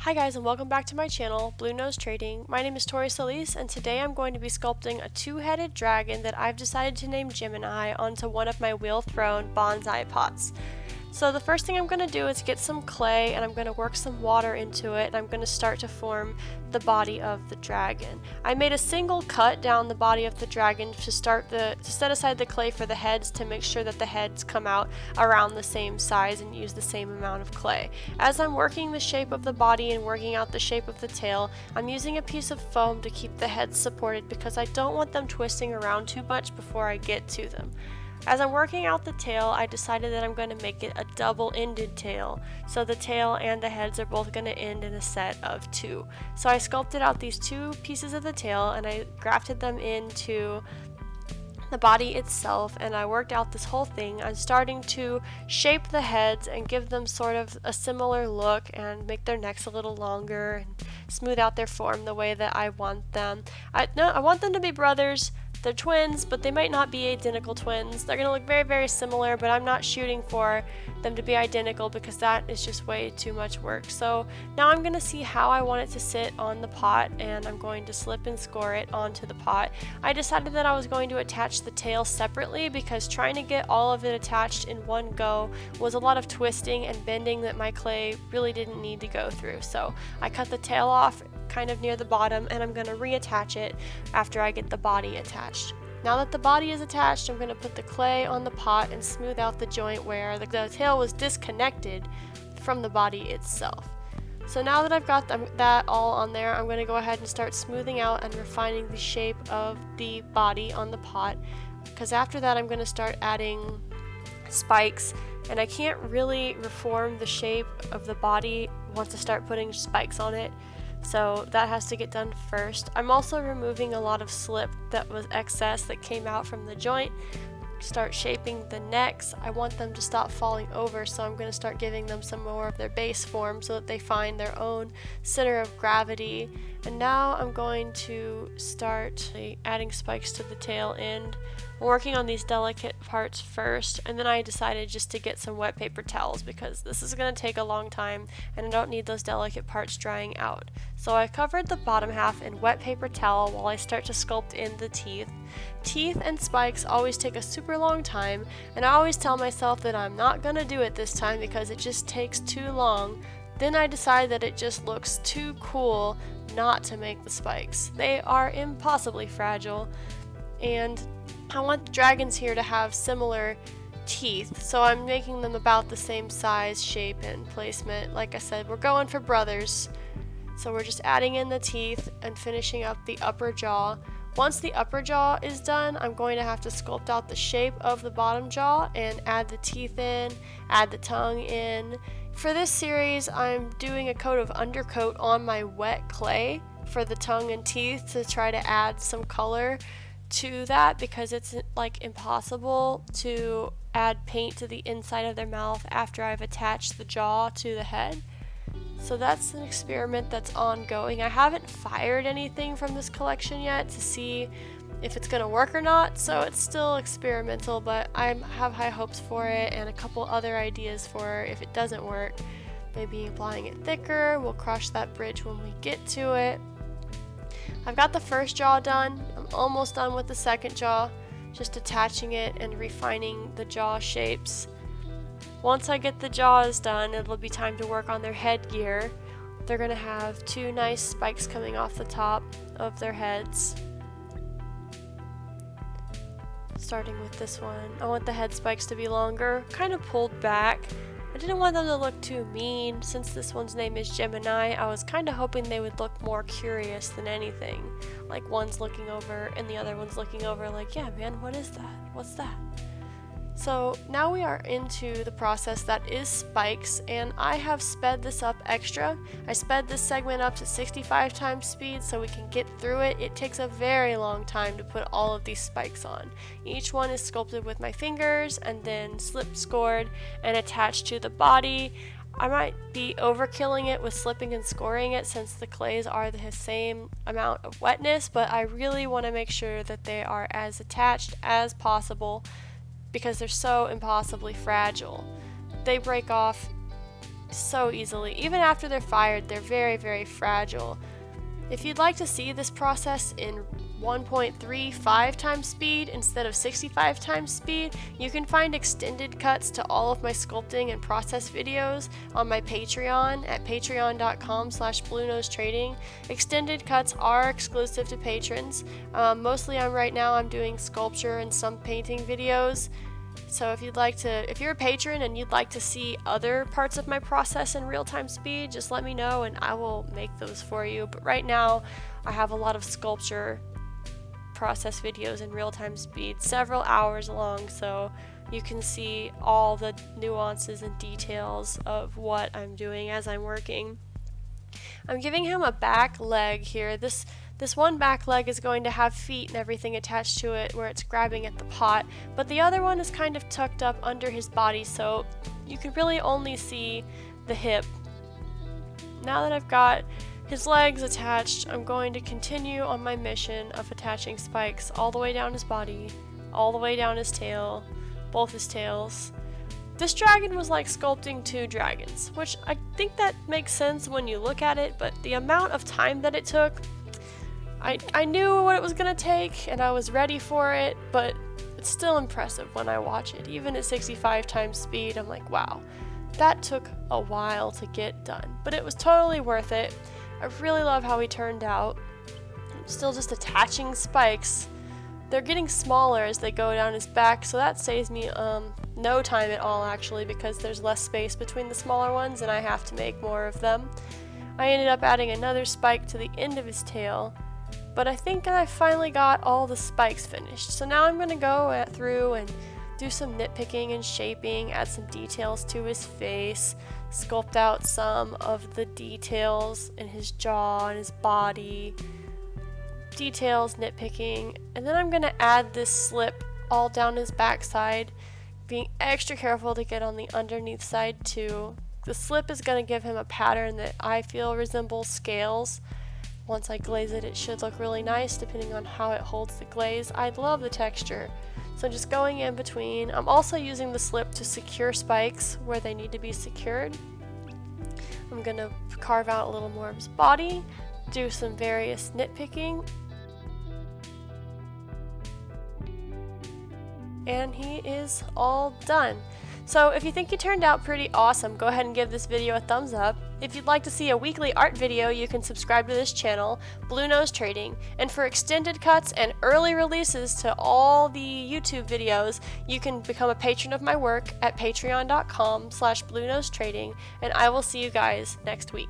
Hi guys, and welcome back to my channel, Blue Nose Trading. My name is Tori Solis, and today I'm going to be sculpting a two-headed dragon that I've decided to name Gemini onto one of my wheel-thrown bonsai pots. So the first thing I'm going to do is get some clay, and I'm going to work some water into it, and I'm going to start to form the body of the dragon. I made a single cut down the body of the dragon to set aside the clay for the heads, to make sure that the heads come out around the same size and use the same amount of clay. As I'm working the shape of the body and working out the shape of the tail, I'm using a piece of foam to keep the heads supported because I don't want them twisting around too much before I get to them. As I'm working out the tail, I decided that I'm going to make it a double-ended tail, so the tail and the heads are both going to end in a set of two. So I sculpted out these two pieces of the tail and I grafted them into the body itself, and I worked out this whole thing. I'm starting to shape the heads and give them sort of a similar look and make their necks a little longer and smooth out their form the way that I want them. I want them to be brothers. They're twins, but they might not be identical twins. They're going to look very, very similar, but I'm not shooting for them to be identical because that is just way too much work. So now I'm going to see how I want it to sit on the pot, and I'm going to slip and score it onto the pot. I decided that I was going to attach the tail separately because trying to get all of it attached in one go was a lot of twisting and bending that my clay really didn't need to go through. So I cut the tail off kind of near the bottom, and I'm going to reattach it after I get the body attached. Now that the body is attached, I'm going to put the clay on the pot and smooth out the joint where the tail was disconnected from the body itself. So now that I've got that all on there, I'm going to go ahead and start smoothing out and refining the shape of the body on the pot, because after that I'm going to start adding spikes, and I can't really reform the shape of the body once I start putting spikes on it. So that has to get done first. I'm also removing a lot of slip that was excess that came out from the joint. Start shaping the necks. I want them to stop falling over, so I'm going to start giving them some more of their base form so that they find their own center of gravity. And now I'm going to start adding spikes to the tail end. I'm working on these delicate parts first, and then I decided just to get some wet paper towels because this is going to take a long time and I don't need those delicate parts drying out. So I covered the bottom half in wet paper towel while I start to sculpt in the teeth. Teeth and spikes always take a super long time, and I always tell myself that I'm not going to do it this time because it just takes too long. Then I decide that it just looks too cool not to make the spikes. They are impossibly fragile, and I want the dragons here to have similar teeth, so I'm making them about the same size, shape, and placement. Like I said, we're going for brothers. So we're just adding in the teeth and finishing up the upper jaw. Once the upper jaw is done, I'm going to have to sculpt out the shape of the bottom jaw and add the teeth in, add the tongue in. For this series, I'm doing a coat of undercoat on my wet clay for the tongue and teeth to try to add some color to that, because it's like impossible to add paint to the inside of their mouth after I've attached the jaw to the head. So that's an experiment that's ongoing. I haven't fired anything from this collection yet to see if it's going to work or not, so it's still experimental, but I have high hopes for it and a couple other ideas for if it doesn't work. Maybe applying it thicker. We'll cross that bridge when we get to it. I've got the first jaw done. I'm almost done with the second jaw, just attaching it and refining the jaw shapes. Once I get the jaws done, it'll be time to work on their headgear. They're going to have two nice spikes coming off the top of their heads. Starting with this one, I want the head spikes to be longer, kind of pulled back. I didn't want them to look too mean. Since this one's name is Gemini, I was kind of hoping they would look more curious than anything. Like one's looking over and the other one's looking over like, yeah man, what is that? What's that? So now we are into the process that is spikes, and I have sped this up extra. I sped this segment up to 65 times speed so we can get through it. It takes a very long time to put all of these spikes on. Each one is sculpted with my fingers and then slip scored and attached to the body. I might be overkilling it with slipping and scoring it since the clays are the same amount of wetness, but I really want to make sure that they are as attached as possible because they're so impossibly fragile. They break off so easily. Even after they're fired, they're very, very fragile. If you'd like to see this process in 1.35 times speed instead of 65 times speed, you can find extended cuts to all of my sculpting and process videos on my Patreon at patreon.com/bluenosetrading. Extended cuts are exclusive to patrons. Mostly right now I'm doing sculpture and some painting videos. So if you're a patron and you'd like to see other parts of my process in real-time speed, just let me know and I will make those for you. But right now I have a lot of sculpture process videos in real-time speed, several hours long, so you can see all the nuances and details of what I'm doing as I'm working. I'm giving him a back leg here. This one back leg is going to have feet and everything attached to it where it's grabbing at the pot, but the other one is kind of tucked up under his body, so you can really only see the hip. Now that I've got his legs attached, I'm going to continue on my mission of attaching spikes all the way down his body, all the way down his tail, both his tails. This dragon was like sculpting two dragons, which I think that makes sense when you look at it, but the amount of time that it took, I knew what it was going to take and I was ready for it, but it's still impressive when I watch it. Even at 65 times speed, I'm like, wow, that took a while to get done, but it was totally worth it. I really love how he turned out. I'm still just attaching spikes. They're getting smaller as they go down his back, so that saves me no time at all actually, because there's less space between the smaller ones and I have to make more of them. I ended up adding another spike to the end of his tail, but I think I finally got all the spikes finished. So now I'm going to go through and do some nitpicking and shaping, add some details to his face, sculpt out some of the details in his jaw and his body, details, nitpicking, and then I'm going to add this slip all down his backside, being extra careful to get on the underneath side too. The slip is going to give him a pattern that I feel resembles scales. Once I glaze it, it should look really nice depending on how it holds the glaze. I love the texture. So just going in between. I'm also using the slip to secure spikes where they need to be secured. I'm going to carve out a little more of his body, do some various nitpicking, and he is all done. So if you think he turned out pretty awesome, go ahead and give this video a thumbs up. If you'd like to see a weekly art video, you can subscribe to this channel, Blue Nose Trading. And for extended cuts and early releases to all the YouTube videos, you can become a patron of my work at patreon.com/bluenosetrading, and I will see you guys next week.